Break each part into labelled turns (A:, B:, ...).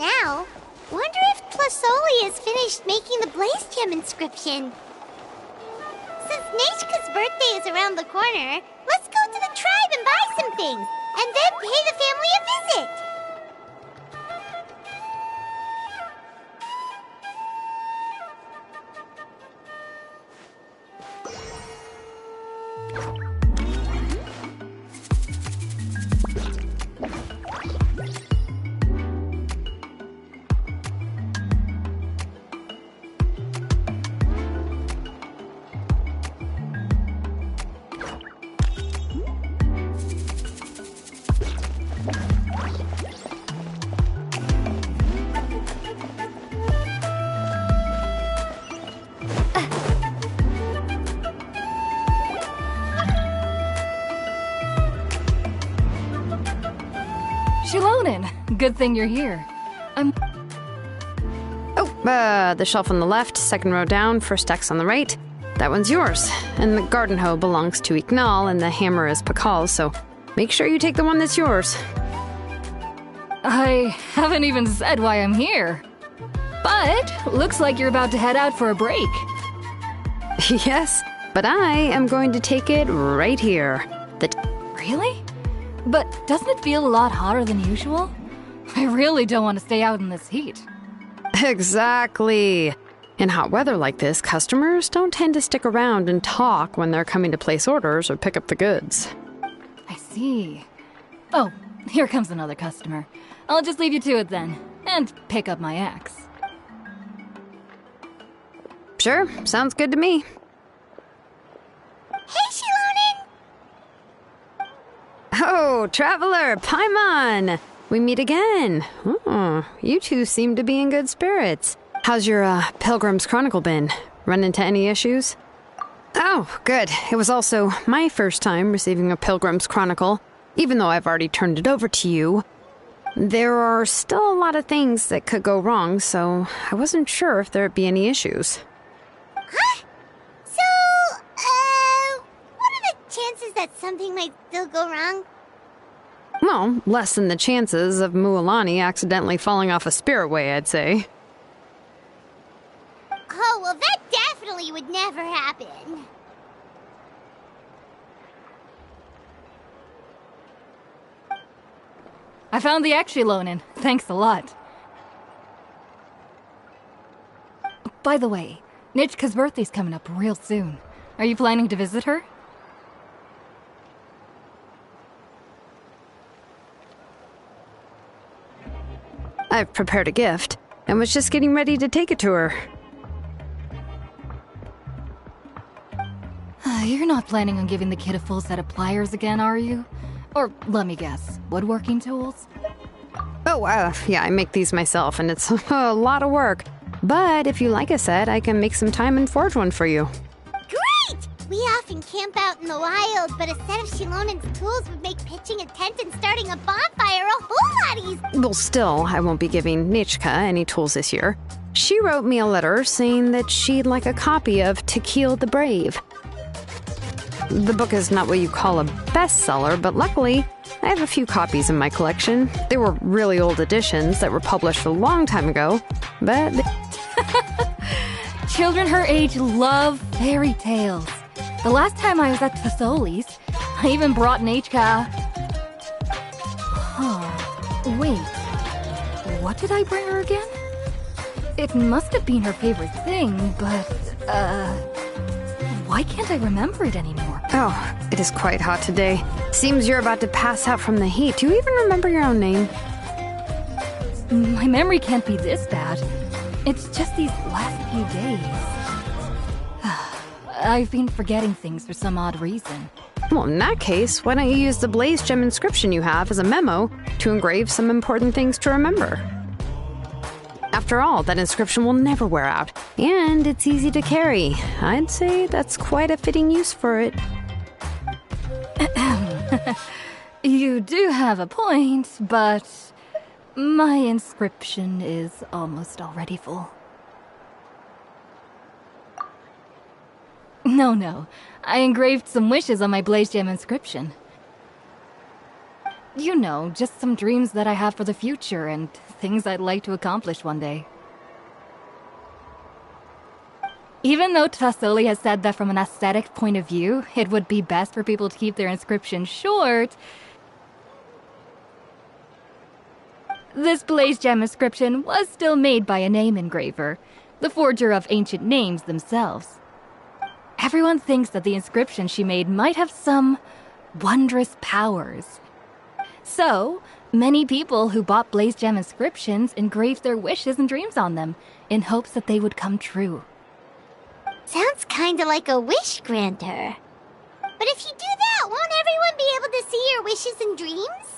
A: now. Wonder if Plasoli has finished making the Blaze Gem inscription. Since Nechka's birthday is around the corner, let's go to the tribe and buy some things, and then pay the family a visit.
B: Good thing you're here.
C: The shelf on the left, second row down, first X on the right. That one's yours. And the garden hoe belongs to Ignal, and the hammer is Pakal's, so make sure you take the one that's yours.
B: I haven't even said why I'm here. But looks like you're about to head out for a break.
C: Yes, but I am going to take it right here.
B: Really? But doesn't it feel a lot hotter than usual? I really don't want to stay out in this heat.
C: Exactly. In hot weather like this, customers don't tend to stick around and talk when they're coming to place orders or pick up the goods.
B: I see. Oh, here comes another customer. I'll just leave you to it then, and pick up my axe.
C: Sure, sounds good to me.
A: Hey, Shilonen!
C: Oh, Traveler, Paimon! We meet again. Oh, you two seem to be in good spirits. How's your Pilgrim's Chronicle been? Run into any issues? Oh, good. It was also my first time receiving a Pilgrim's Chronicle, even though I've already turned it over to you. There are still a lot of things that could go wrong, so I wasn't sure if there'd be any issues.
A: Huh? So, what are the chances that something might still go wrong?
C: Well, less than the chances of Mualani accidentally falling off a spiritway, I'd say.
A: Oh, well, that definitely would never happen.
B: I found the axe, Shilonen. Thanks a lot. By the way, Nichka's birthday's coming up real soon. Are you planning to visit her?
C: I've prepared a gift, and was just getting ready to take it to her.
B: You're not planning on giving the kid a full set of pliers again, are you? Or, let me guess, woodworking tools?
C: Oh, yeah, I make these myself, and it's a lot of work. But if you like a set, I can make some time and forge one for you.
A: Great! We often camp out in the wild, but a set of Shilonen's tools would make pitching a tent and starting a bonfire a whole lot easier.
C: Well, still, I won't be giving Nichka any tools this year. She wrote me a letter saying that she'd like a copy of Tequil the Brave. The book is not what you call a bestseller, but luckily, I have a few copies in my collection. They were really old editions that were published a long time ago, but...
B: Children her age love fairy tales. The last time I was at Fasoli's, I even brought Nechka... Huh. Wait. What did I bring her again? It must have been her favorite thing, but, why can't I remember it anymore?
C: Oh, it is quite hot today. Seems you're about to pass out from the heat. Do you even remember your own name?
B: My memory can't be this bad. It's just these last few days. I've been forgetting things for some odd reason.
C: Well, in that case, why don't you use the Blaze Gem inscription you have as a memo to engrave some important things to remember? After all, that inscription will never wear out, and it's easy to carry. I'd say that's quite a fitting use for it.
B: You do have a point, but my inscription is almost already full. No, I engraved some wishes on my Blaze Gem inscription. You know, just some dreams that I have for the future and things I'd like to accomplish one day. Even though Tassoli has said that from an aesthetic point of view, it would be best for people to keep their inscription short, this Blaze Gem inscription was still made by a name engraver, the forger of ancient names themselves. Everyone thinks that the inscription she made might have some wondrous powers. So, many people who bought Blaze Gem inscriptions engraved their wishes and dreams on them, in hopes that they would come true.
A: Sounds kinda like a wish granter. But if you do that, won't everyone be able to see your wishes and dreams?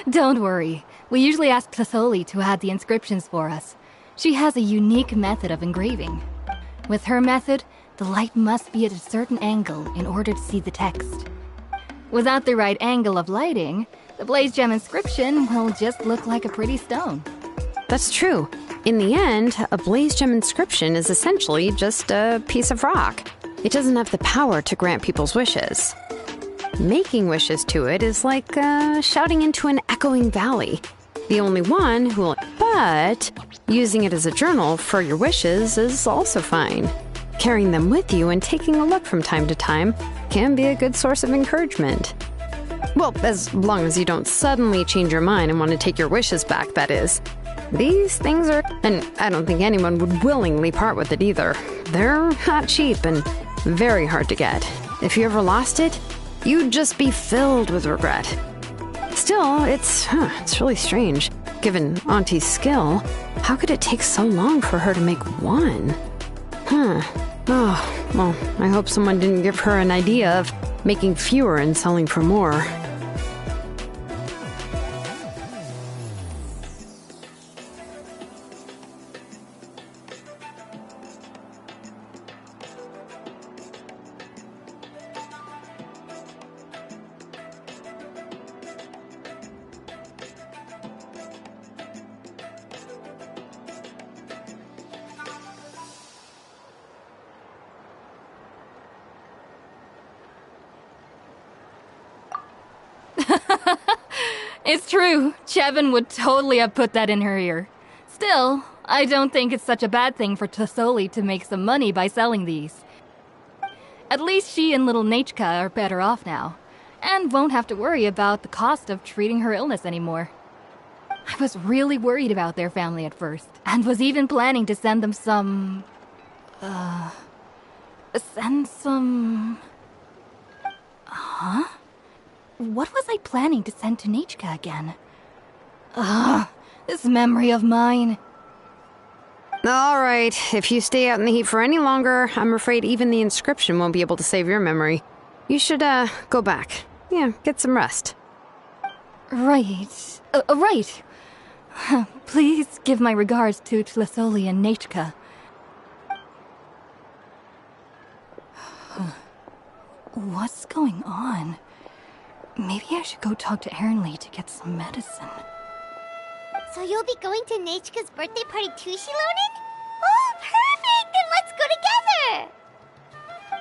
B: Don't worry. We usually ask Tassoli to add the inscriptions for us. She has a unique method of engraving. With her method, the light must be at a certain angle in order to see the text. Without the right angle of lighting, the Blaze Gem inscription will just look like a pretty stone.
C: That's true. In the end, a Blaze Gem inscription is essentially just a piece of rock. It doesn't have the power to grant people's wishes. Making wishes to it is like shouting into an echoing valley. The only one who will... But using it as a journal for your wishes is also fine. Carrying them with you and taking a look from time to time can be a good source of encouragement. Well, as long as you don't suddenly change your mind and want to take your wishes back, that is. These things are... And I don't think anyone would willingly part with it either. They're not cheap and very hard to get. If you ever lost it, you'd just be filled with regret. Still, it's really strange. Given Auntie's skill, how could it take so long for her to make one? Oh, well, I hope someone didn't give her an idea of making fewer and selling for more.
B: It's true. Chevin would totally have put that in her ear. Still, I don't think it's such a bad thing for Tassoli to make some money by selling these. At least she and little Nachka are better off now, and won't have to worry about the cost of treating her illness anymore. I was really worried about their family at first, and was even planning to send them some... Huh? What was I planning to send to Nachka again? This memory of mine.
C: All right, if you stay out in the heat for any longer, I'm afraid even the inscription won't be able to save your memory. You should, go back. Yeah, get some rest.
B: Right. Right. Please give my regards to Tassoli and Nachka. What's going on? Maybe I should go talk to Ernly to get some medicine.
A: So you'll be going to Nachka's birthday party too, Shilonen? Oh, perfect! Then let's go together!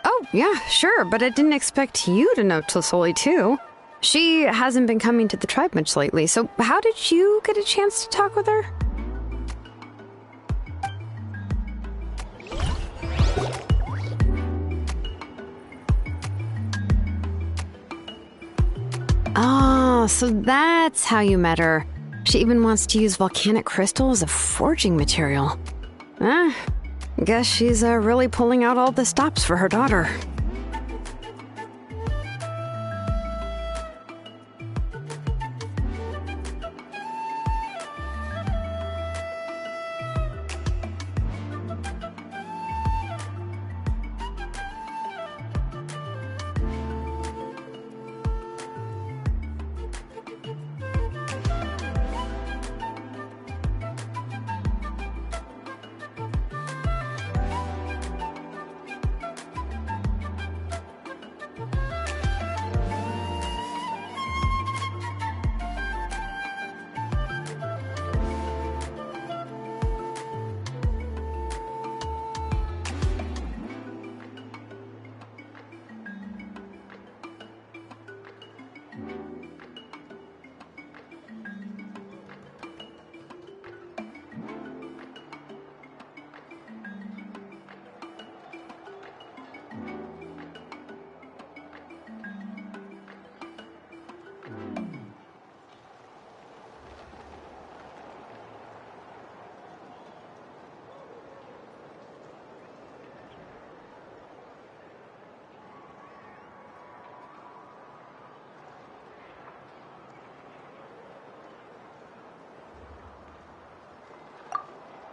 C: Oh, yeah, sure, but I didn't expect you to know Tassoli too. She hasn't been coming to the tribe much lately, so how did you get a chance to talk with her? Oh, so that's how you met her. She even wants to use volcanic crystal as a forging material. Guess she's really pulling out all the stops for her daughter.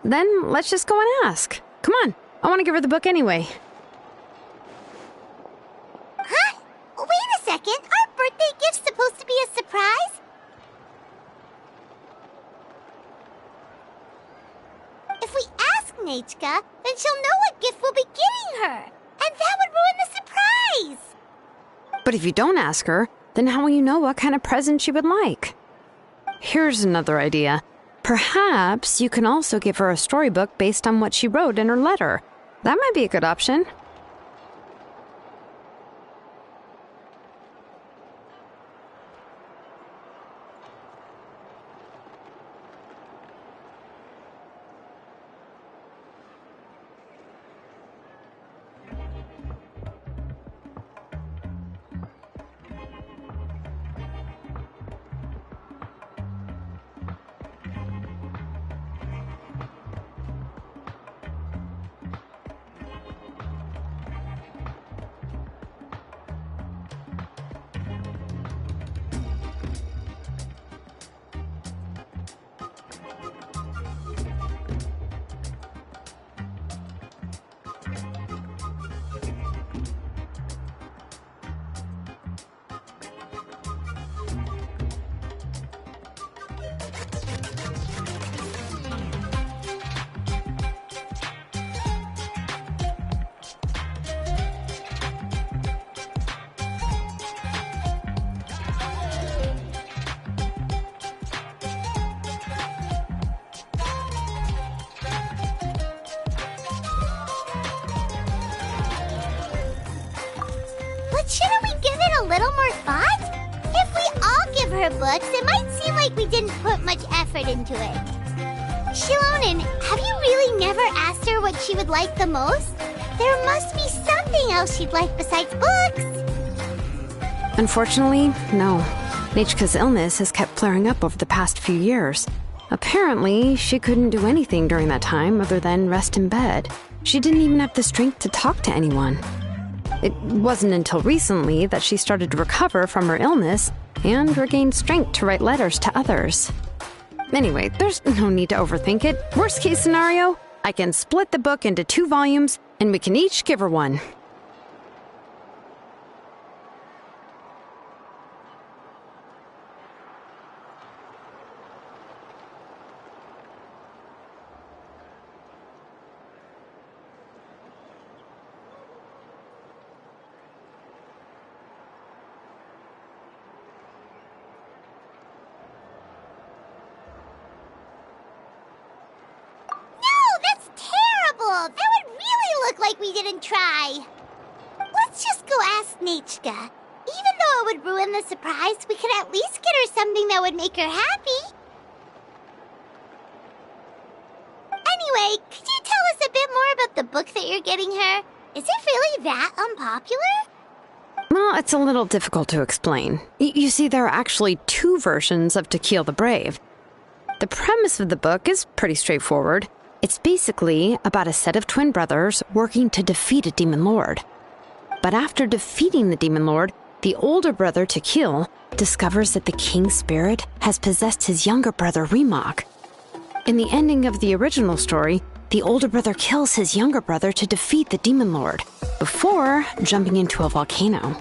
C: Then let's just go and ask. Come on, I want to give her the book anyway.
A: Huh? Wait a second, aren't birthday gifts supposed to be a surprise? If we ask Nechka, then she'll know what gift we'll be getting her, and that would ruin the surprise!
C: But if you don't ask her, then how will you know what kind of present she would like? Here's another idea. Perhaps you can also give her a storybook based on what she wrote in her letter. That might be a good option.
A: But shouldn't we give it a little more thought? If we all give her books, it might seem like we didn't put much effort into it. Shilonen, have you really never asked her what she would like the most? There must be something else she'd like besides books.
C: Unfortunately, no. Nechka's illness has kept flaring up over the past few years. Apparently, she couldn't do anything during that time other than rest in bed. She didn't even have the strength to talk to anyone. It wasn't until recently that she started to recover from her illness and regained strength to write letters to others. Anyway, there's no need to overthink it. Worst case scenario, I can split the book into 2 volumes and we can each give her one.
A: That would really look like we didn't try. Let's just go ask Nechka. Even though it would ruin the surprise, we could at least get her something that would make her happy. Anyway, could you tell us a bit more about the book that you're getting her? Is it really that unpopular?
C: Well, it's a little difficult to explain. You see, there are actually 2 versions of To Kill the Brave. The premise of the book is pretty straightforward. It's basically about a set of twin brothers working to defeat a demon lord. But after defeating the demon lord, the older brother, To Kill, discovers that the king's spirit has possessed his younger brother, Remok. In the ending of the original story, the older brother kills his younger brother to defeat the demon lord, before jumping into a volcano.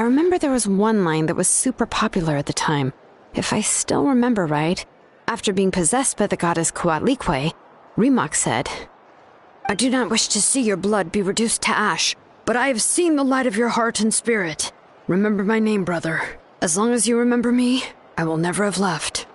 C: remember there was one line that was super popular at the time. If I still remember right, after being possessed by the goddess Coatlicue, Rimac said, "I do not wish to see your blood be reduced to ash, but I have seen the light of your heart and spirit. Remember my name, brother. As long as you remember me, I will never have left."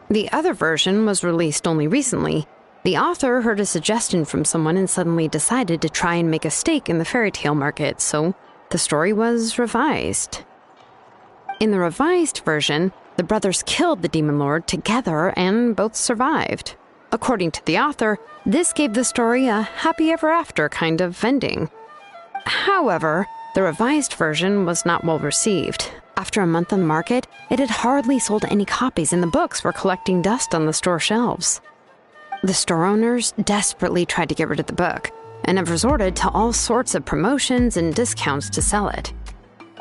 C: The other version was released only recently. The author heard a suggestion from someone and suddenly decided to try and make a stake in the fairy tale market, so the story was revised. In the revised version, the brothers killed the demon lord together and both survived. According to the author, this gave the story a happy ever after kind of ending. However, the revised version was not well received. After a month on the market, it had hardly sold any copies and the books were collecting dust on the store shelves. The store owners desperately tried to get rid of the book and have resorted to all sorts of promotions and discounts to sell it.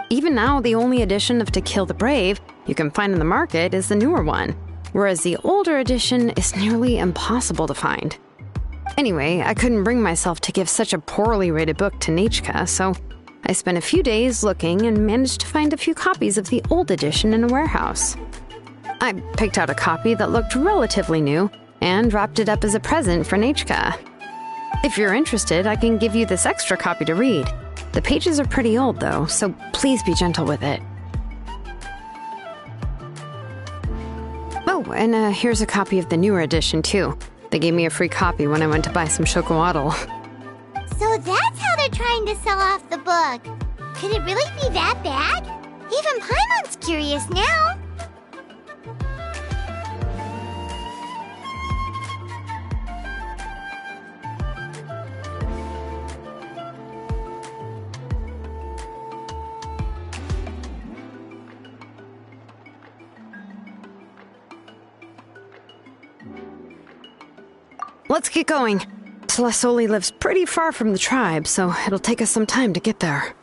C: Even now, the only edition of To Kill the Brave you can find in the market is the newer one, whereas the older edition is nearly impossible to find. Anyway, I couldn't bring myself to give such a poorly rated book to Nechka, so I spent a few days looking and managed to find a few copies of the old edition in a warehouse. I picked out a copy that looked relatively new and wrapped it up as a present for Nechka. If you're interested, I can give you this extra copy to read. The pages are pretty old though, so please be gentle with it. Oh, and here's a copy of the newer edition too. They gave me a free copy when I went to buy some chocolatl.
A: So that's how they're trying to sell off the book. Could it really be that bad? Even Paimon's curious now.
C: Let's get going. Tlasoli lives pretty far from the tribe, so it'll take us some time to get there.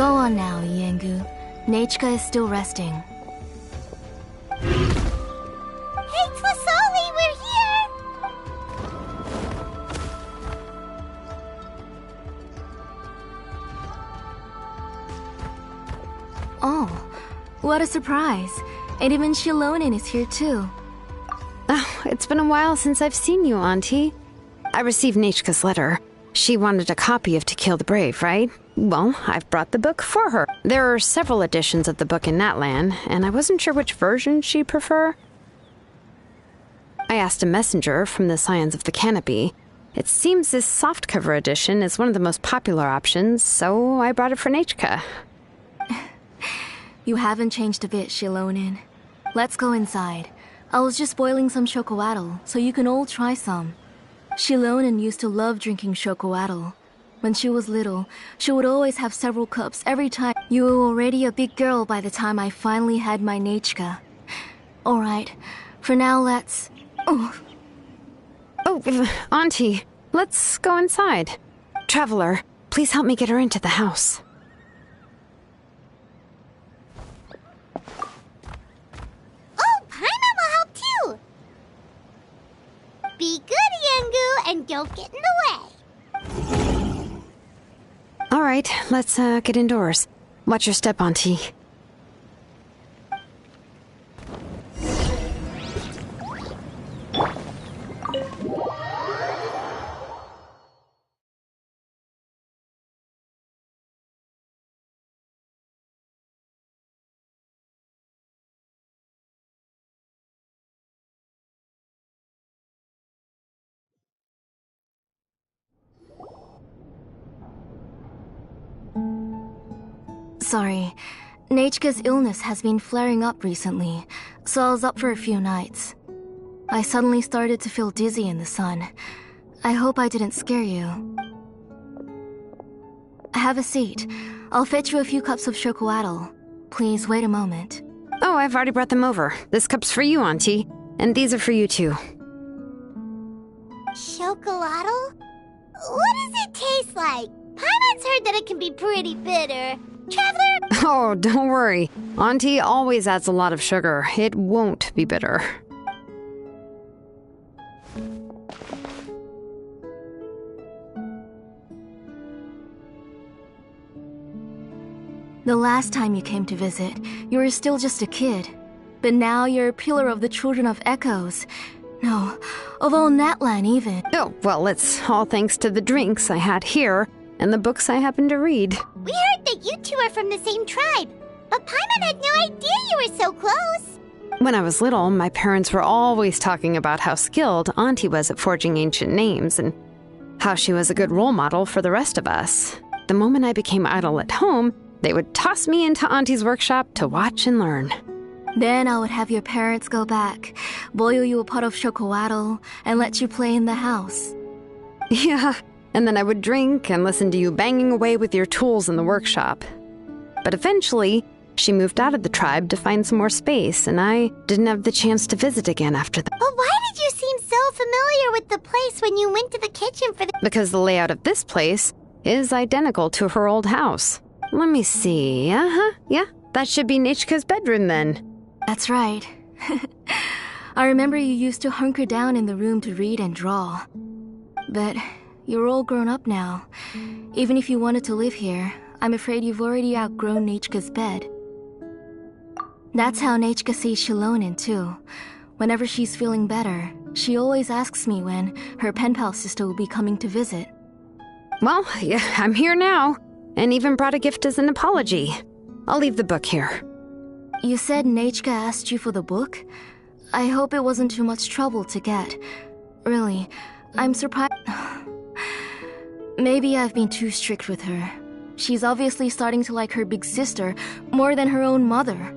B: Go on now, Yengu. Nechka is still resting.
A: Hey, Tlasoli, we're here!
B: Oh, what a surprise. And even Shilonin is here too.
C: Oh, it's been a while since I've seen you, Auntie. I received Nechka's letter. She wanted a copy of To Kill the Brave, right? Well, I've brought the book for her. There are several editions of the book in Natlan, and I wasn't sure which version she'd prefer. I asked a messenger from the Scions of the Canopy. It seems this softcover edition is one of the most popular options, so I brought it for Nechka.
B: You haven't changed a bit, Shilonin. Let's go inside. I was just boiling some chocolatl, so you can all try some. Shilonin used to love drinking chocolatl. When she was little, she would always have several cups every time. You were already a big girl by the time I finally had my Nechka. Alright, for now let's... Oh,
C: Auntie, let's go inside. Traveler, please help me get her into the house.
A: Oh, Paimon will help too! Be good, Yengu, and don't get in the way.
C: All right, let's get indoors. Watch your step, Auntie.
B: sorry. Nechka's illness has been flaring up recently, so I was up for a few nights. I suddenly started to feel dizzy in the sun. I hope I didn't scare you. Have a seat. I'll fetch you a few cups of chocolatl. Please wait a moment.
C: Oh, I've already brought them over. This cup's for you, Auntie. And these are for you, too.
A: Chocolatl? What does it taste like? Paimon's heard that it can be pretty bitter. Traveler?
C: Oh, don't worry. Auntie always adds a lot of sugar. It won't be bitter.
B: The last time you came to visit, you were still just a kid. But now you're a pillar of the Children of Echoes. No, of all Natlan even.
C: Oh, well, it's all thanks to the drinks I had here and the books I happened to read.
A: We heard that you two are from the same tribe, but Paimon had no idea you were so close.
C: When I was little, my parents were always talking about how skilled Auntie was at forging ancient names and how she was a good role model for the rest of us. The moment I became idle at home, they would toss me into Auntie's workshop to watch and learn.
B: Then I would have your parents go back, boil you a pot of chocolatl, and let you play in the house.
C: Yeah, and then I would drink and listen to you banging away with your tools in the workshop. But eventually, she moved out of the tribe to find some more space, and I didn't have the chance to visit again after that.
A: But why did you seem so familiar with the place when you went to the kitchen for the—
C: Because the layout of this place is identical to her old house. Let me see. Yeah, that should be Nechka's bedroom then.
B: That's right. I remember you used to hunker down in the room to read and draw. But you're all grown up now. Even if you wanted to live here, I'm afraid you've already outgrown Nechka's bed. That's how Nechka sees Shilonin too. Whenever she's feeling better, she always asks me when her pen pal sister will be coming to visit.
C: Well, yeah, I'm here now. And even brought a gift as an apology. I'll leave the book here.
B: You said Nechka asked you for the book? I hope it wasn't too much trouble to get. Really, I'm surprised. Maybe I've been too strict with her. She's obviously starting to like her big sister more than her own mother.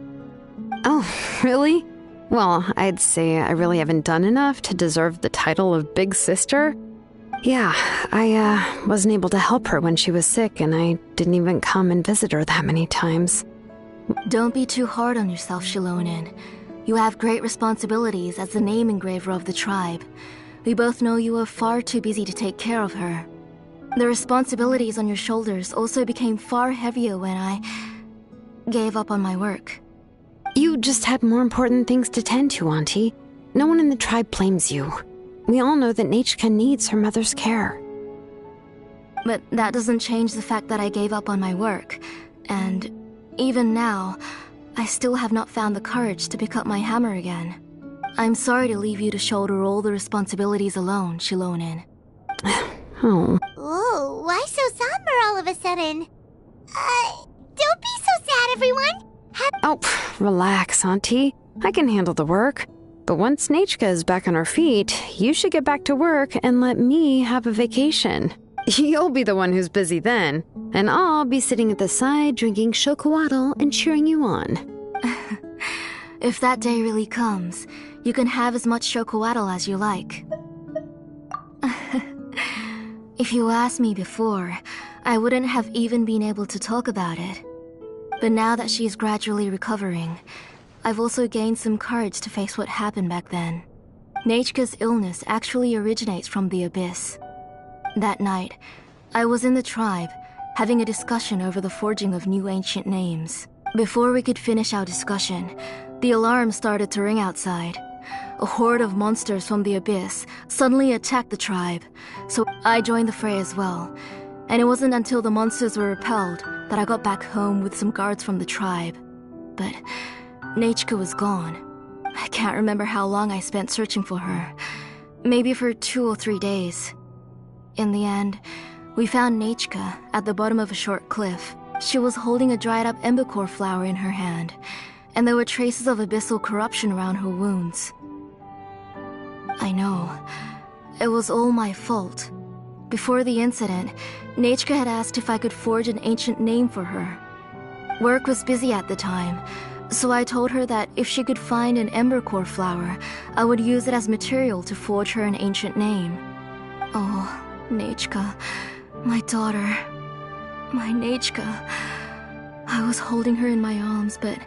C: Oh, really? Well, I'd say I really haven't done enough to deserve the title of big sister. Yeah, I wasn't able to help her when she was sick, and I didn't even come and visit her that many times.
B: Don't be too hard on yourself, Shilonin. You have great responsibilities as the name engraver of the tribe. We both know you are far too busy to take care of her. The responsibilities on your shoulders also became far heavier when I gave up on my work.
C: You just had more important things to tend to, Auntie. No one in the tribe blames you. We all know that Nechka needs her mother's care.
B: But that doesn't change the fact that I gave up on my work. And even now, I still have not found the courage to pick up my hammer again. I'm sorry to leave you to shoulder all the responsibilities alone, Shilonen.
C: Oh.
A: Whoa, why so somber all of a sudden? Don't be so sad, everyone!
C: Oh, relax, Auntie. I can handle the work. But once Nechka is back on her feet, you should get back to work and let me have a vacation. You'll be the one who's busy then, and I'll be sitting at the side drinking chocolatl and cheering you on.
B: If that day really comes, you can have as much chocolatl as you like. If you asked me before, I wouldn't have even been able to talk about it. But now that she's gradually recovering, I've also gained some courage to face what happened back then. Nechka's illness actually originates from the abyss. That night, I was in the tribe, having a discussion over the forging of new ancient names. Before we could finish our discussion, the alarm started to ring outside. A horde of monsters from the abyss suddenly attacked the tribe, so I joined the fray as well. And it wasn't until the monsters were repelled that I got back home with some guards from the tribe. But Nechka was gone. I can't remember how long I spent searching for her. Maybe for 2 or 3 days. In the end, we found Nechka at the bottom of a short cliff. She was holding a dried-up embercore flower in her hand, and there were traces of abyssal corruption around her wounds. I know. It was all my fault. Before the incident, Nechka had asked if I could forge an ancient name for her. Work was busy at the time, so I told her that if she could find an embercore flower, I would use it as material to forge her an ancient name. Oh, Nechka, my daughter, my Nechka. I was holding her in my arms, but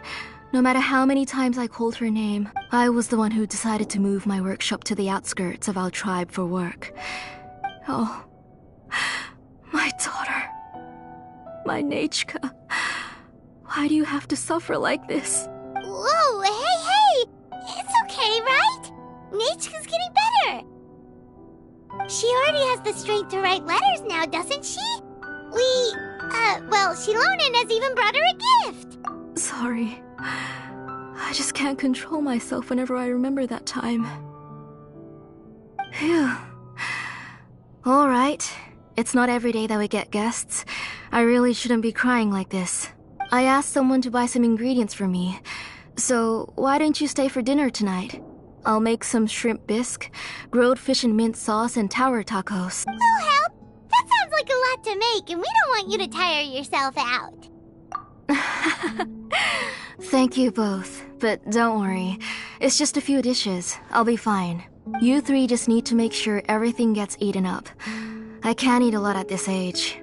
B: no matter how many times I called her name, I was the one who decided to move my workshop to the outskirts of our tribe for work. Oh, my daughter, my Nechka. Why do you have to suffer like this?
A: Whoa, hey! It's okay, right? Nechka's getting better! She already has the strength to write letters now, doesn't she? Shilonen has even brought her a gift!
B: Sorry. I just can't control myself whenever I remember that time. Phew. Alright. It's not every day that we get guests. I really shouldn't be crying like this. I asked someone to buy some ingredients for me. So, why don't you stay for dinner tonight? I'll make some shrimp bisque, grilled fish and mint sauce, and tower tacos.
A: We'll help! That sounds like a lot to make, and we don't want you to tire yourself out.
B: Thank you both, but don't worry. It's just a few dishes. I'll be fine. You three just need to make sure everything gets eaten up. I can't eat a lot at this age.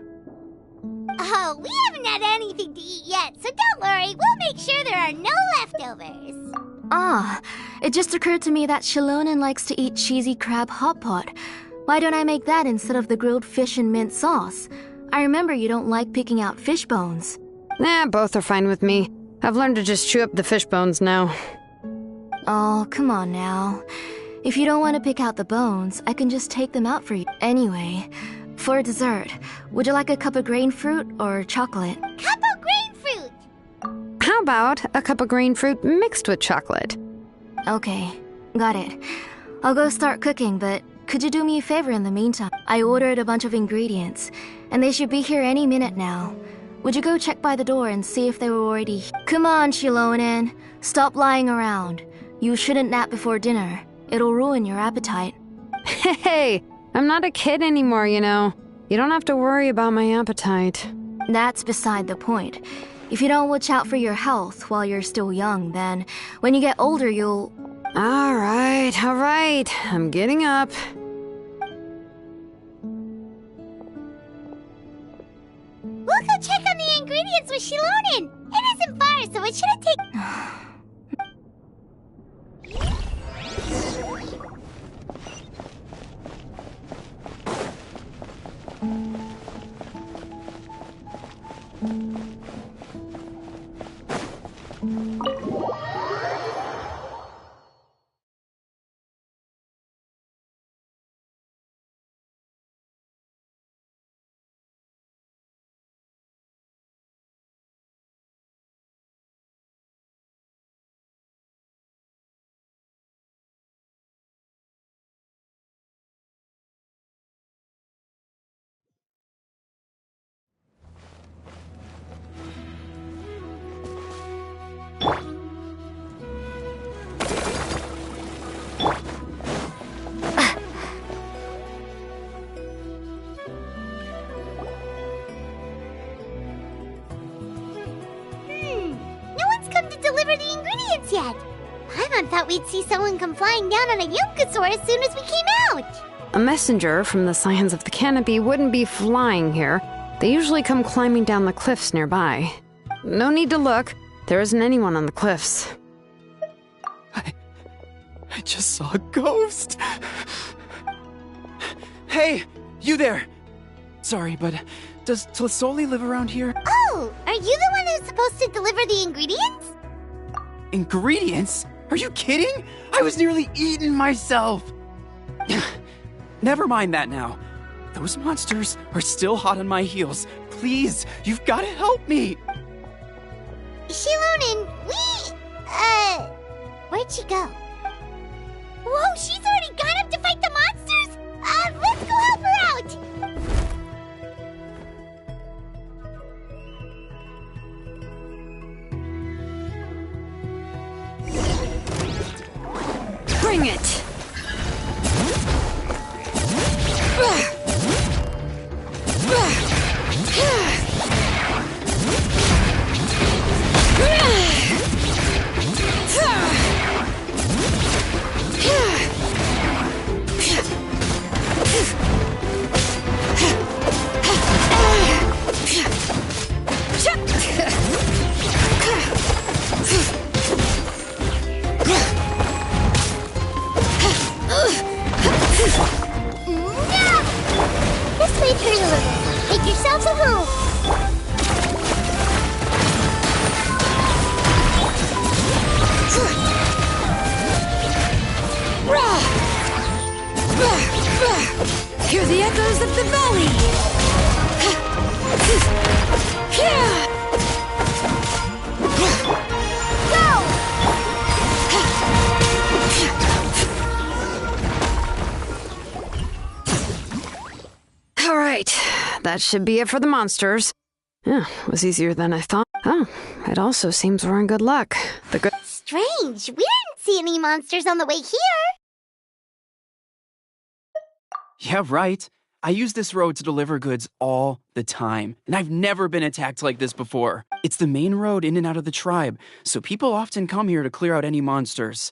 A: Oh, we haven't had anything to eat yet, so don't worry. We'll make sure there are no leftovers.
B: Ah, it just occurred to me that Shilonen likes to eat cheesy crab hot pot. Why don't I make that instead of the grilled fish and mint sauce? I remember you don't like picking out fish bones.
C: Both are fine with me. I've learned to just chew up the fish bones now.
B: Oh, come on now. If you don't want to pick out the bones, I can just take them out for you. Anyway, for dessert, would you like a cup of grain fruit or chocolate?
A: Cup of grain fruit!
C: How about a cup of green fruit mixed with chocolate?
B: Okay, got it. I'll go start cooking, but could you do me a favor in the meantime? I ordered a bunch of ingredients, and they should be here any minute now. Would you go check by the door and see if they were already here? Come on, Shilonen. Stop lying around. You shouldn't nap before dinner. It'll ruin your appetite.
C: Hey, I'm not a kid anymore, you know. You don't have to worry about my appetite.
B: That's beside the point. If you don't watch out for your health while you're still young, then when you get older, you'll...
C: All right. I'm getting up.
A: We'll go check on the ingredients with Shilonen. It isn't far, so it shouldn't take... Paimon thought we'd see someone come flying down on a Yunkasaur as soon as we came out.
C: A messenger from the Scions of the Canopy wouldn't be flying here. They usually come climbing down the cliffs nearby. No need to look. There isn't anyone on the cliffs.
D: I just saw a ghost. Hey, you there! Sorry, but does Tlisoli live around here?
A: Oh, are you the one who's supposed to deliver the ingredients?
D: Ingredients? Are you kidding? I was nearly eating myself! Never mind that now. Those monsters are still hot on my heels. Please, you've got to help me!
A: Shilonin, where'd she go? Whoa, she's already gone up to fight the monsters? Let's go help her out!
C: Bring it!
A: This way, Turtle. Make yourselves a home.
C: Hear the echoes of the valley! Alright, that should be it for the monsters. Yeah, it was easier than I thought. Oh, it also seems we're in good luck.
A: Strange. We didn't see any monsters on the way here.
D: Yeah, right. I use this road to deliver goods all the time, and I've never been attacked like this before. It's the main road in and out of the tribe, so people often come here to clear out any monsters.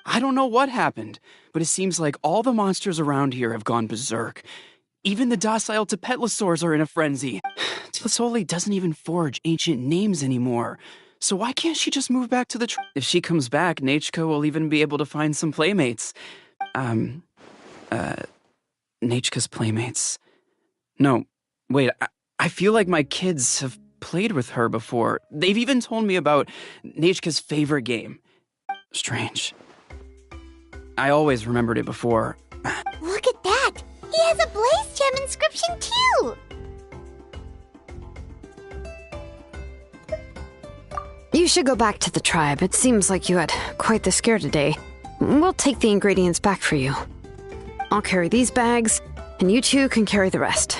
D: I don't know what happened, but it seems like all the monsters around here have gone berserk. Even the docile Tepetlosaurs are in a frenzy. Tlisoli doesn't even forge ancient names anymore. So why can't she just move back to the If she comes back, Nachka will even be able to find some playmates. Nachka's playmates. No, wait, I feel like my kids have played with her before. They've even told me about Nachka's favorite game. Strange. I always remembered it before.
A: Look at that! He has a Blaze Gem inscription too!
C: You should go back to the tribe. It seems like you had quite the scare today. We'll take the ingredients back for you. I'll carry these bags, and you two can carry the rest.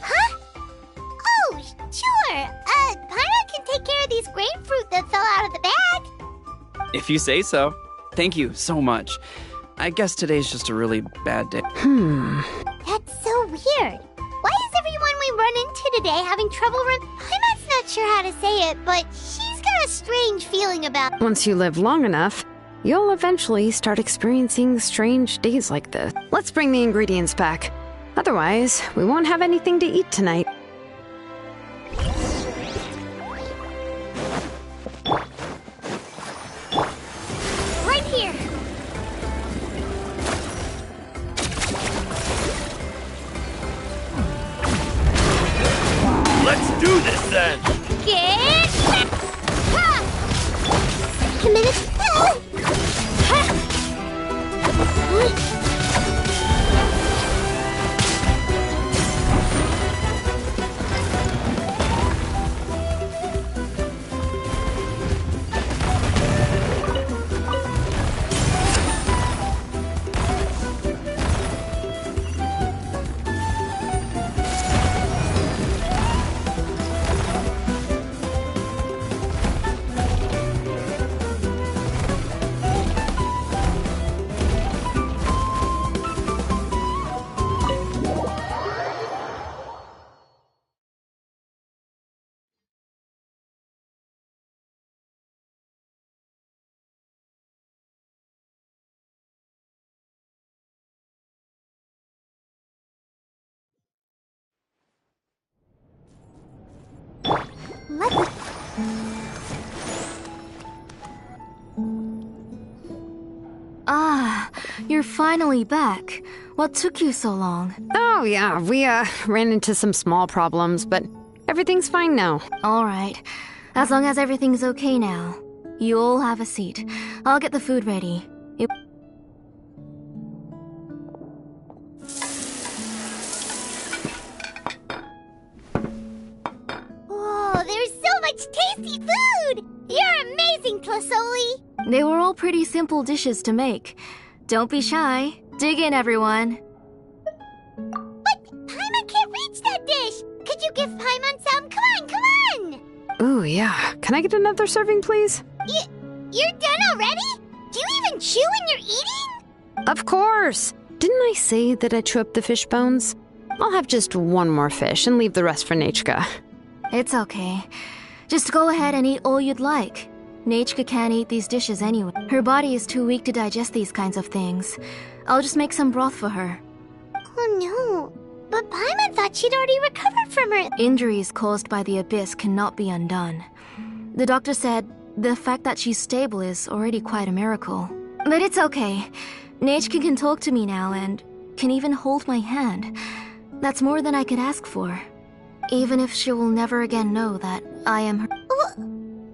A: Huh? Oh, sure. Paimon can take care of these grapefruit that fell out of the bag.
D: If you say so. Thank you so much. I guess today's just a really bad day.
A: That's so weird. Why is everyone we run into today having trouble Paimon's not sure how to say it, but she's got a strange feeling about it.
C: Once you live long enough, you'll eventually start experiencing strange days like this. Let's bring the ingredients back. Otherwise, we won't have anything to eat tonight.
A: Right here.
E: Let's do this then!
A: Get back! Ha! A minute. Ha! Let
B: Ah, you're finally back. What took you so long?
C: Oh, yeah, we ran into some small problems, but everything's fine now.
B: All right. As long as everything's okay now. You all have a seat. I'll get the food ready.
A: Oh, there's so much tasty food! You're amazing, Tlasoli!
B: They were all pretty simple dishes to make. Don't be shy. Dig in, everyone.
A: But Paimon can't reach that dish! Could you give Paimon some? Come on!
C: Ooh, yeah. Can I get another serving, please?
A: You're done already? Do you even chew when you're eating?
C: Of course! Didn't I say that I chew up the fish bones? I'll have just one more fish and leave the rest for Nechka.
B: It's okay. Just go ahead and eat all you'd like. Nechka can't eat these dishes anyway. Her body is too weak to digest these kinds of things. I'll just make some broth for her.
A: Oh no, but Paimon thought she'd already recovered from her.
B: Injuries caused by the abyss cannot be undone. The doctor said the fact that she's stable is already quite a miracle. But it's okay. Nechka can talk to me now and can even hold my hand. That's more than I could ask for. Even if she will never again know that I am her.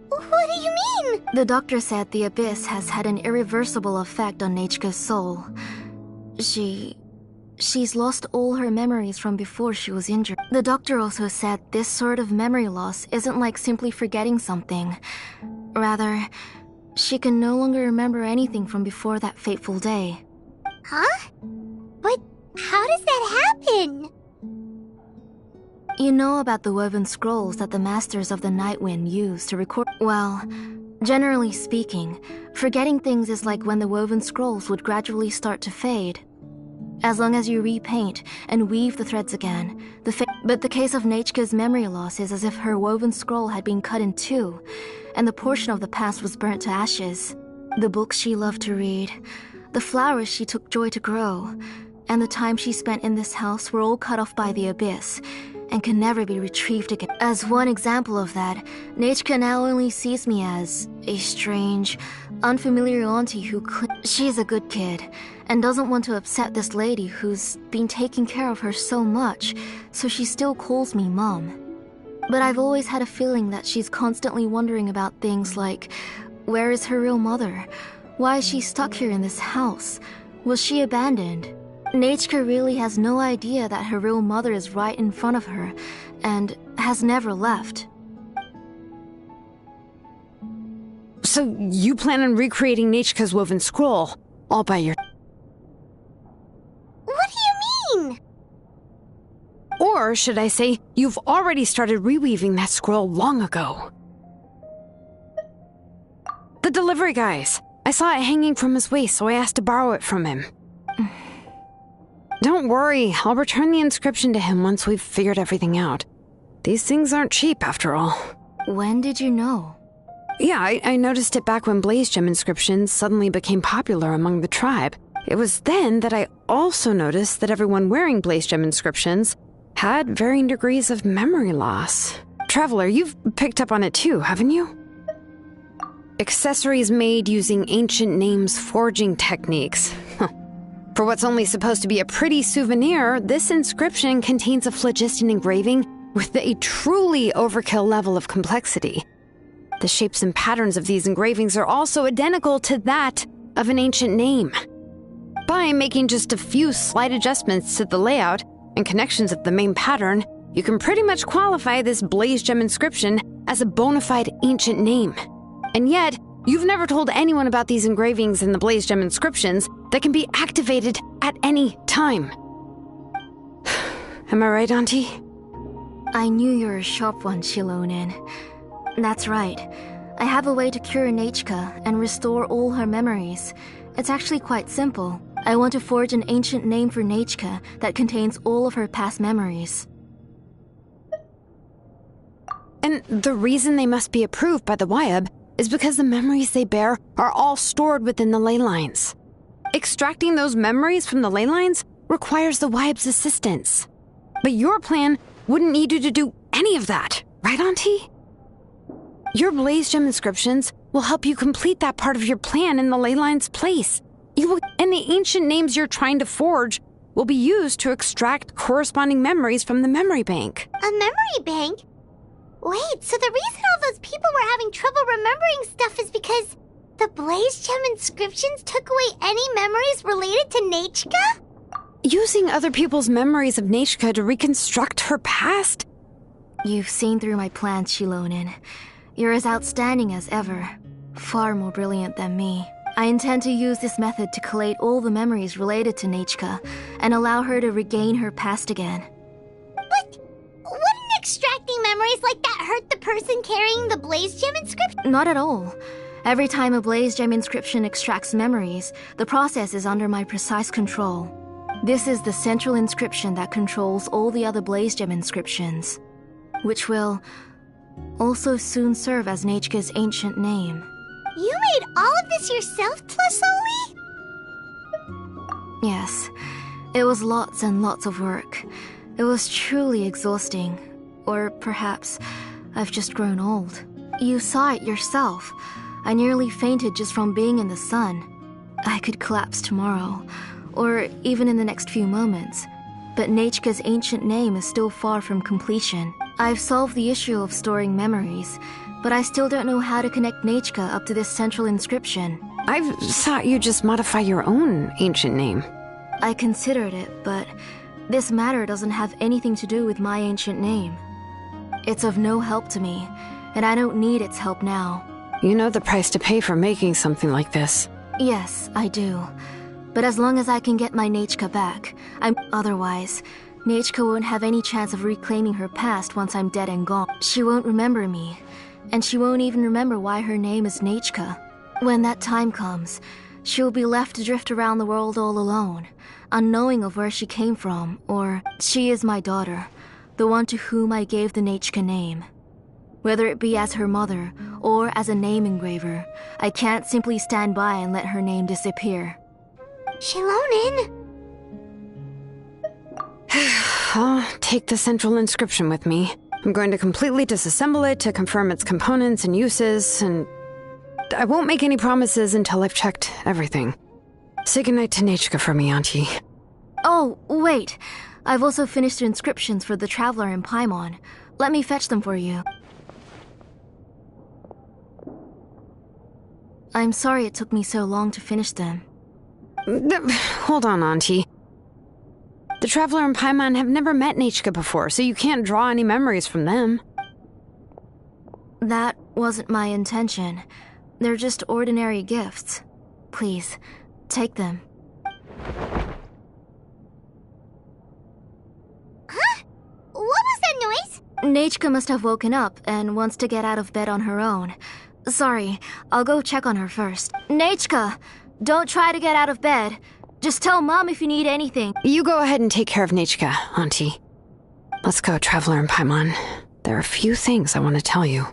A: What do you mean?
B: The doctor said the abyss has had an irreversible effect on Nechka's soul. She's lost all her memories from before she was injured. The doctor also said this sort of memory loss isn't like simply forgetting something. Rather, she can no longer remember anything from before that fateful day.
A: Huh? But how does that happen?
B: You know about the woven scrolls that the Masters of the Night Wind use to record. Well, generally speaking, forgetting things is like when the woven scrolls would gradually start to fade. As long as you repaint and weave the threads again, but the case of Nechka's memory loss is as if her woven scroll had been cut in two, and the portion of the past was burnt to ashes. The books she loved to read, the flowers she took joy to grow, and the time she spent in this house were all cut off by the abyss, and can never be retrieved again. As one example of that, Nechka now only sees me as a strange, unfamiliar auntie who she's a good kid, and doesn't want to upset this lady who's been taking care of her so much, so she still calls me Mom. But I've always had a feeling that she's constantly wondering about things like, where is her real mother? Why is she stuck here in this house? Was she abandoned? Nechka really has no idea that her real mother is right in front of her, and has never left.
C: So you plan on recreating Nechka's woven scroll, all by your...
A: What do you mean?
C: Or should I say, you've already started reweaving that scroll long ago. The delivery guys. I saw it hanging from his waist, so I asked to borrow it from him. Don't worry, I'll return the inscription to him once we've figured everything out. These things aren't cheap, after all.
B: When did you know?
C: Yeah, I noticed it back when Blaze Gem inscriptions suddenly became popular among the tribe. It was then that I also noticed that everyone wearing Blaze Gem inscriptions had varying degrees of memory loss. Traveler, you've picked up on it too, haven't you? Accessories made using ancient names forging techniques. For what's only supposed to be a pretty souvenir, this inscription contains a phlogiston engraving with a truly overkill level of complexity. The shapes and patterns of these engravings are also identical to that of an ancient name. By making just a few slight adjustments to the layout and connections of the main pattern, you can pretty much qualify this Blaze Gem inscription as a bona fide ancient name. And yet, you've never told anyone about these engravings in the Blaze Gem inscriptions that can be activated at any time. Am I right, Auntie?
B: I knew you were a sharp one, Shilonin. That's right. I have a way to cure Nechka and restore all her memories. It's actually quite simple. I want to forge an ancient name for Nechka that contains all of her past memories.
C: And the reason they must be approved by the Wyab is because the memories they bear are all stored within the ley lines. Extracting those memories from the ley lines requires the Wyab's assistance. But your plan wouldn't need you to do any of that, right, Auntie? Your Blaze Gem inscriptions will help you complete that part of your plan in the ley line's place. And the ancient names you're trying to forge will be used to extract corresponding memories from the memory bank.
A: A memory bank? Wait, so the reason all those people were having trouble remembering stuff is because the Blaze Gem inscriptions took away any memories related to Nechka?
C: Using other people's memories of Nechka to reconstruct her past?
B: You've seen through my plans, Shilonin. You're as outstanding as ever. Far more brilliant than me. I intend to use this method to collate all the memories related to Nechka and allow her to regain her past again.
A: But wouldn't extracting memories like that hurt the person carrying the Blaze Gem inscription?
B: Not at all. Every time a Blaze Gem inscription extracts memories, the process is under my precise control. This is the central inscription that controls all the other Blaze Gem inscriptions, which will also soon serve as Nechka's ancient name.
A: You made all of this yourself, Tlasoli?
B: Yes, it was lots and lots of work. It was truly exhausting. Or perhaps I've just grown old. You saw it yourself. I nearly fainted just from being in the sun. I could collapse tomorrow, or even in the next few moments. But Nechka's ancient name is still far from completion. I've solved the issue of storing memories, but I still don't know how to connect Nechka up to this central inscription.
C: I thought you'd just modify your own ancient name.
B: I considered it, but this matter doesn't have anything to do with my ancient name. It's of no help to me, and I don't need its help now.
C: You know the price to pay for making something like this.
B: Yes, I do. But as long as I can get my Nechka back, otherwise, Nechka won't have any chance of reclaiming her past once I'm dead and gone. She won't remember me, and she won't even remember why her name is Nechka. When that time comes, she'll be left to drift around the world all alone, unknowing of where she came from, or she is my daughter, the one to whom I gave the Nechka name. Whether it be as her mother, or as a name engraver, I can't simply stand by and let her name disappear.
A: Shilonin!
C: I'll take the central inscription with me. I'm going to completely disassemble it to confirm its components and uses, and I won't make any promises until I've checked everything. Say goodnight to Nechka for me, Auntie.
B: Oh, wait. I've also finished the inscriptions for the Traveler in Paimon. Let me fetch them for you. I'm sorry it took me so long to finish them.
C: Hold on, Auntie. The Traveler and Paimon have never met Nechka before, so you can't draw any memories from them.
B: That wasn't my intention. They're just ordinary gifts. Please, take them.
A: Huh? What was that noise?
B: Nechka must have woken up and wants to get out of bed on her own. Sorry, I'll go check on her first. Nechka, don't try to get out of bed. Just tell Mom if you need anything.
C: You go ahead and take care of Nechka, Auntie. Let's go, Traveler and Paimon. There are a few things I want to tell you.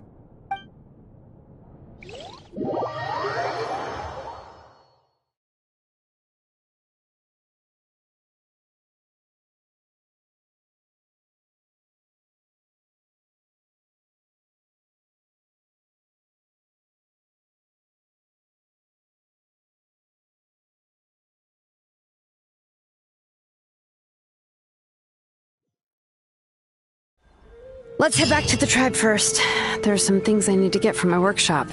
C: Let's head back to the tribe first. There are some things I need to get from my workshop.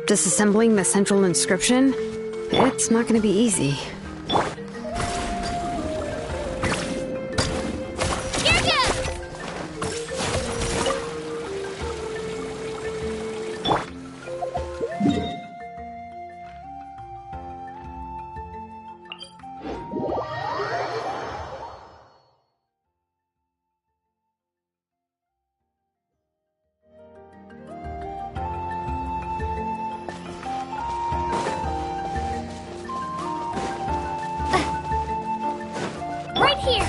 C: Disassembling the central inscription? It's not going to be easy.
A: Here goes! Right here!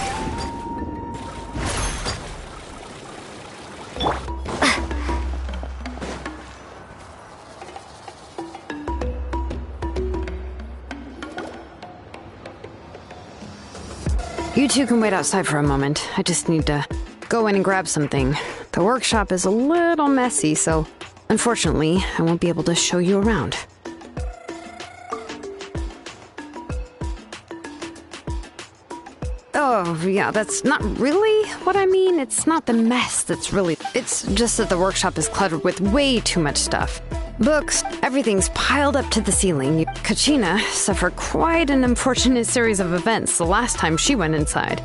C: You two can wait outside for a moment. I just need to go in and grab something. The workshop is a little messy, so Unfortunately, I won't be able to show you around. Oh, yeah, that's not really what I mean. It's not the mess that's really... It's just that the workshop is cluttered with way too much stuff. Books, everything's piled up to the ceiling. Kachina suffered quite an unfortunate series of events the last time she went inside.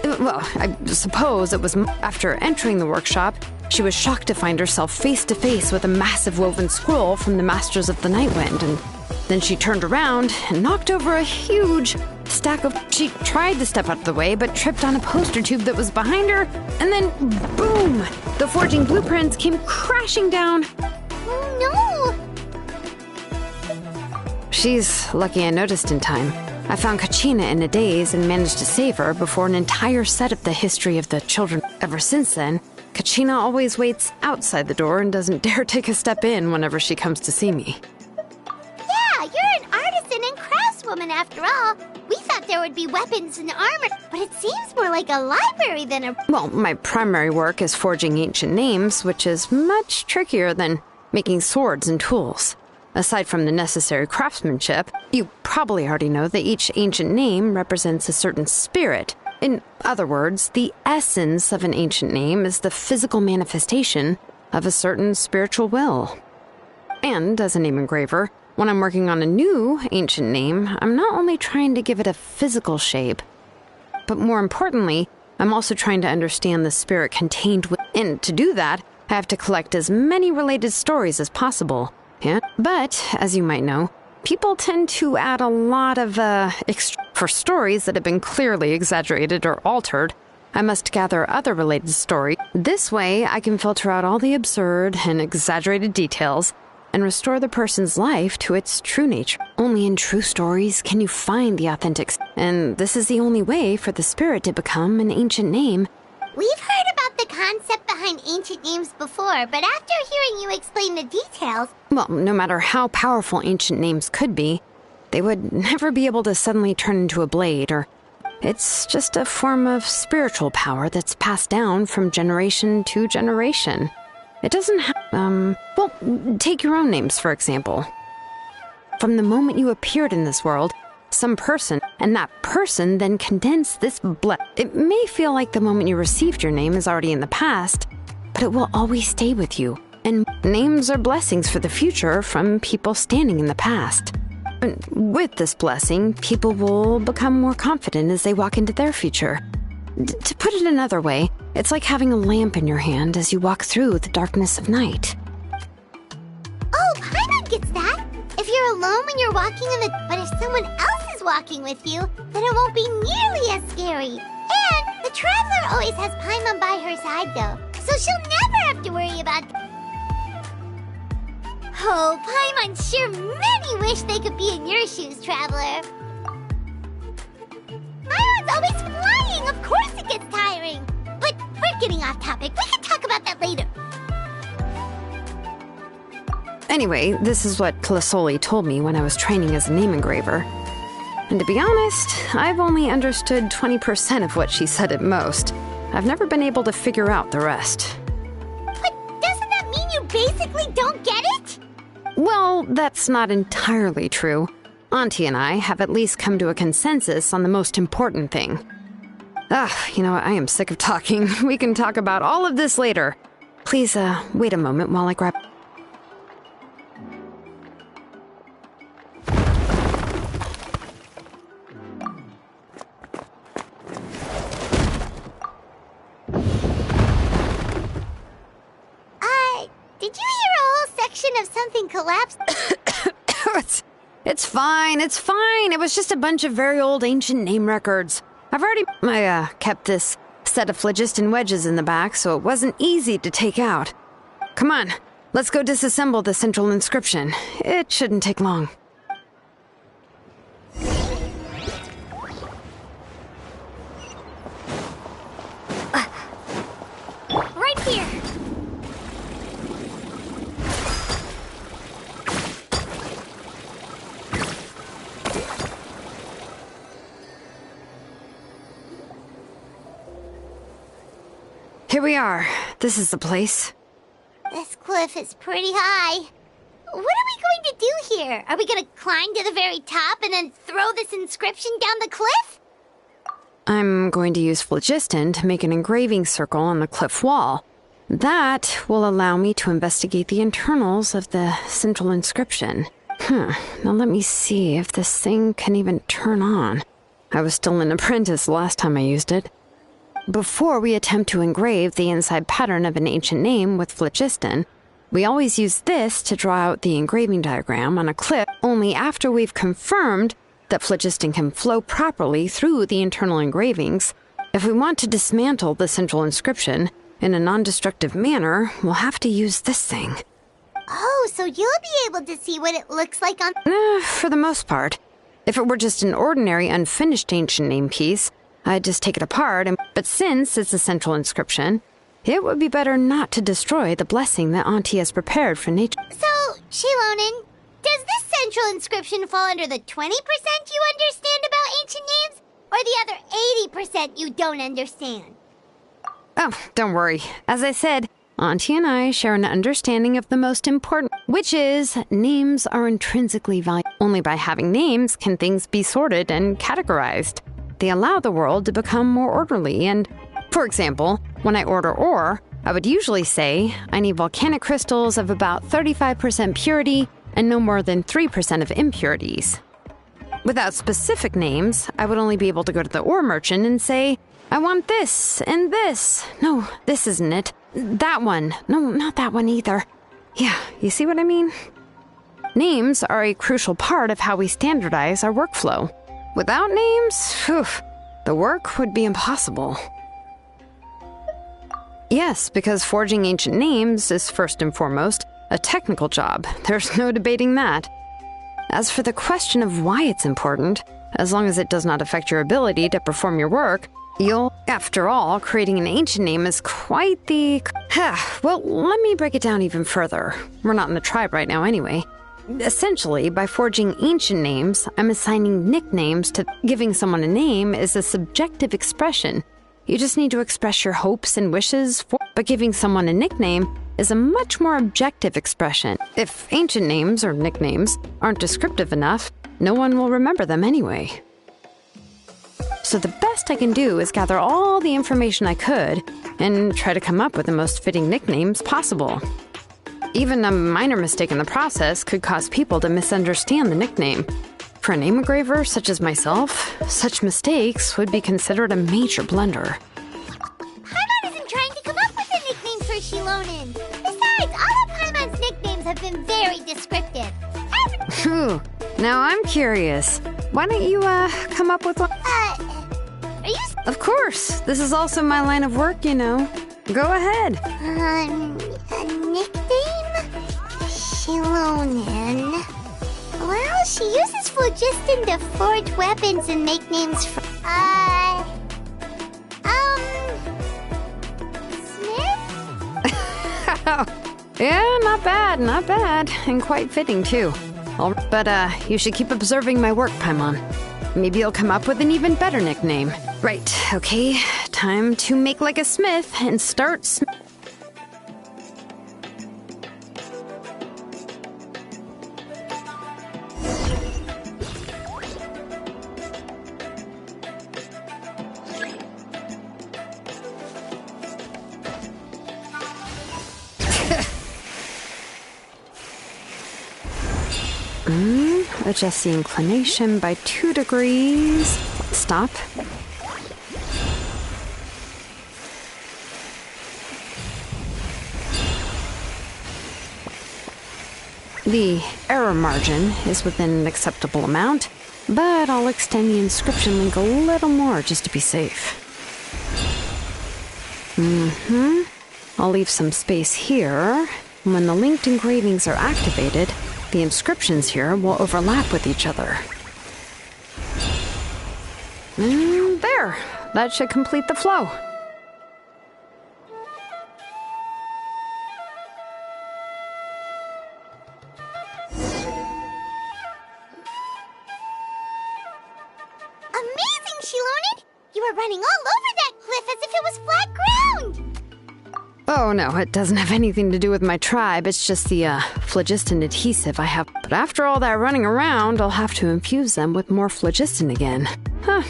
C: Well, I suppose it was after entering the workshop, she was shocked to find herself face to face with a massive woven scroll from the Masters of the Nightwind, and then she turned around and knocked over a huge stack of... She tried to step out of the way, but tripped on a poster tube that was behind her, and then, boom! The forging blueprints came crashing down.
A: Oh,
C: no! She's lucky I noticed in time. I found Kachina in a daze and managed to save her before an entire set of the history of the children. Ever since then, Kachina always waits outside the door and doesn't dare take a step in whenever she comes to see me.
A: Yeah, you're an artisan and craftswoman after all. We thought there would be weapons and armor, but it seems more like a library than a...
C: Well, my primary work is forging ancient names, which is much trickier than making swords and tools. Aside from the necessary craftsmanship, you probably already know that each ancient name represents a certain spirit. In other words, the essence of an ancient name is the physical manifestation of a certain spiritual will. And as a name engraver, when I'm working on a new ancient name, I'm not only trying to give it a physical shape, but more importantly, I'm also trying to understand the spirit contained within. And to do that, I have to collect as many related stories as possible. Yeah. But, as you might know, people tend to add a lot of for stories that have been clearly exaggerated or altered. I must gather other related stories. This way, I can filter out all the absurd and exaggerated details and restore the person's life to its true nature. Only in true stories can you find the authentic, and this is the only way for the spirit to become an ancient name.
A: We've heard about the concept behind ancient names before, but after hearing you explain the details...
C: Well, no matter how powerful ancient names could be, they would never be able to suddenly turn into a blade, or... It's just a form of spiritual power that's passed down from generation to generation. It doesn't have... Well, take your own names, for example. From the moment you appeared in this world, some person, and that person then condensed this It may feel like the moment you received your name is already in the past, but it will always stay with you. And names are blessings for the future from people standing in the past. And with this blessing, people will become more confident as they walk into their future. To put it another way, it's like having a lamp in your hand as you walk through the darkness of night.
A: Oh, Paimon gets that! If you're alone when you're walking in the... But if someone else is walking with you, then it won't be nearly as scary. And the traveler always has Paimon by her side, though, so she'll never have to worry about... Oh, Paimon sure many wish they could be in your shoes, traveler. Paimon's always flying! Of course it gets tiring! But we're getting off topic. We can talk about that later.
C: Anyway, this is what Clasoli told me when I was training as a name engraver. And to be honest, I've only understood 20% of what she said at most. I've never been able to figure out the rest.
A: But doesn't that mean you basically don't get it?
C: Well, that's not entirely true. Auntie and I have at least come to a consensus on the most important thing. You know what? I am sick of talking. We can talk about all of this later. Please, wait a moment while I grab...
A: Did you hear a whole section of something collapsed?
C: It's fine, it's fine. It was just a bunch of very old ancient name records. I kept this set of phlogiston wedges in the back, so it wasn't easy to take out. Come on, let's go disassemble the central inscription. It shouldn't take long.
A: Right here.
C: Here we are. This is the place.
A: This close cliff is pretty high. What are we going to do here? Are we going to climb to the very top and then throw this inscription down the cliff?
C: I'm going to use phlogiston to make an engraving circle on the cliff wall. That will allow me to investigate the internals of the central inscription. Now let me see if this thing can even turn on. I was still an apprentice last time I used it. Before we attempt to engrave the inside pattern of an ancient name with phlogiston, we always use this to draw out the engraving diagram on a cliff only after we've confirmed that phlogiston can flow properly through the internal engravings. If we want to dismantle the central inscription in a non-destructive manner, we'll have to use this thing.
A: Oh, so you'll be able to see what it looks like on...
C: For the most part. If it were just an ordinary unfinished ancient name piece, I'd just take it apart, but since it's a central inscription, it would be better not to destroy the blessing that Auntie has prepared for nature.
A: So, Shilonen, does this central inscription fall under the 20% you understand about ancient names, or the other 80% you don't understand?
C: Oh, don't worry. As I said, Auntie and I share an understanding of the most important, which is names are intrinsically valuable. Only by having names can things be sorted and categorized. They allow the world to become more orderly and, for example, when I order ore, I would usually say I need volcanic crystals of about 35% purity and no more than 3% of impurities. Without specific names, I would only be able to go to the ore merchant and say, I want this and this. No, this isn't it. That one. No, not that one either. Yeah, you see what I mean? Names are a crucial part of how we standardize our workflow. Without names, the work would be impossible. Yes, because forging ancient names is first and foremost a technical job. There's no debating that. As for the question of why it's important, as long as it does not affect your ability to perform your work, after all, creating an ancient name is quite the... Well, let me break it down even further. We're not in the tribe right now anyway. Essentially, by forging ancient names, I'm assigning nicknames to... Giving someone a name is a subjective expression. You just need to express your hopes and wishes for... But giving someone a nickname is a much more objective expression. If ancient names or nicknames aren't descriptive enough, no one will remember them anyway. So the best I can do is gather all the information I could and try to come up with the most fitting nicknames possible. Even a minor mistake in the process could cause people to misunderstand the nickname. For a name engraver such as myself, such mistakes would be considered a major blunder.
A: Paimon isn't trying to come up with a nickname for Shilonen. Besides, all of Paimon's nicknames have been very descriptive.
C: Ooh, now I'm curious. Why don't you, come up with one?
A: Are you...
C: Of course. This is also my line of work, you know. Go ahead.
A: A nickname? Shilonen. Well, she uses phlogiston to forge weapons and make names for... Smith?
C: Yeah, not bad. And quite fitting, too. But, you should keep observing my work, Paimon. Maybe you'll come up with an even better nickname. Right, okay. Time to make like a smith and start adjust the inclination by 2 degrees. Stop. The error margin is within an acceptable amount, but I'll extend the inscription link a little more just to be safe. I'll leave some space here. When the linked engravings are activated, the inscriptions here will overlap with each other. There! That should complete the flow.
A: Amazing, Shilonen! You were running all over that cliff as if it was flat ground!
C: Oh no, it doesn't have anything to do with my tribe. It's just the phlogiston adhesive I have. But after all that running around, I'll have to infuse them with more phlogiston again. Huh.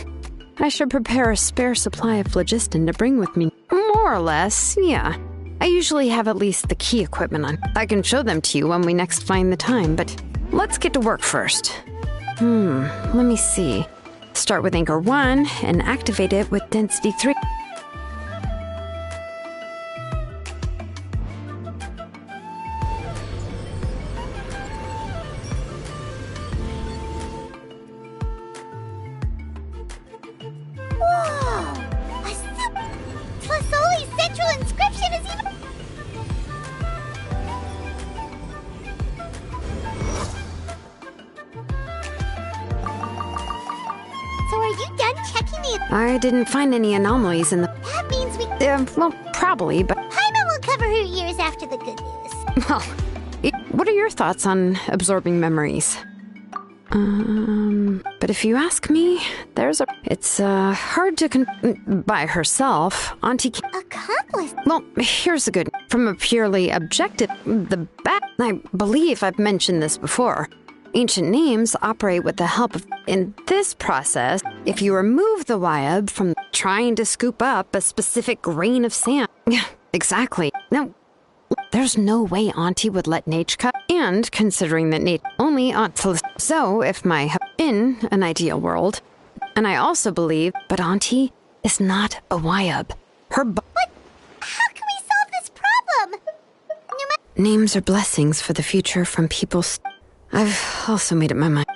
C: I should prepare a spare supply of phlogiston to bring with me. More or less, yeah. I usually have at least the key equipment on. I can show them to you when we next find the time, but let's get to work first. Let me see. Start with anchor 1 and activate it with density 3. I didn't find any anomalies in the...
A: That means we...
C: well, probably, but...
A: Paimon will cover her ears after the good news.
C: Well, what are your thoughts on absorbing memories? But if you ask me, there's a... It's, hard to by herself, Auntie...
A: Accomplice?
C: Well, here's the good... From a purely objective... I believe I've mentioned this before. Ancient names operate with the help of... In this process, if you remove the Wyab from trying to scoop up a specific grain of sand... Yeah, exactly. No, there's no way Auntie would let Nate cut. And considering that Nate only ought to... So, if my... In an ideal world... And I also believe... But Auntie is not a Wyab. Her...
A: What? How can we solve this problem?
C: Names are blessings for the future from people's... I've also made up my mind.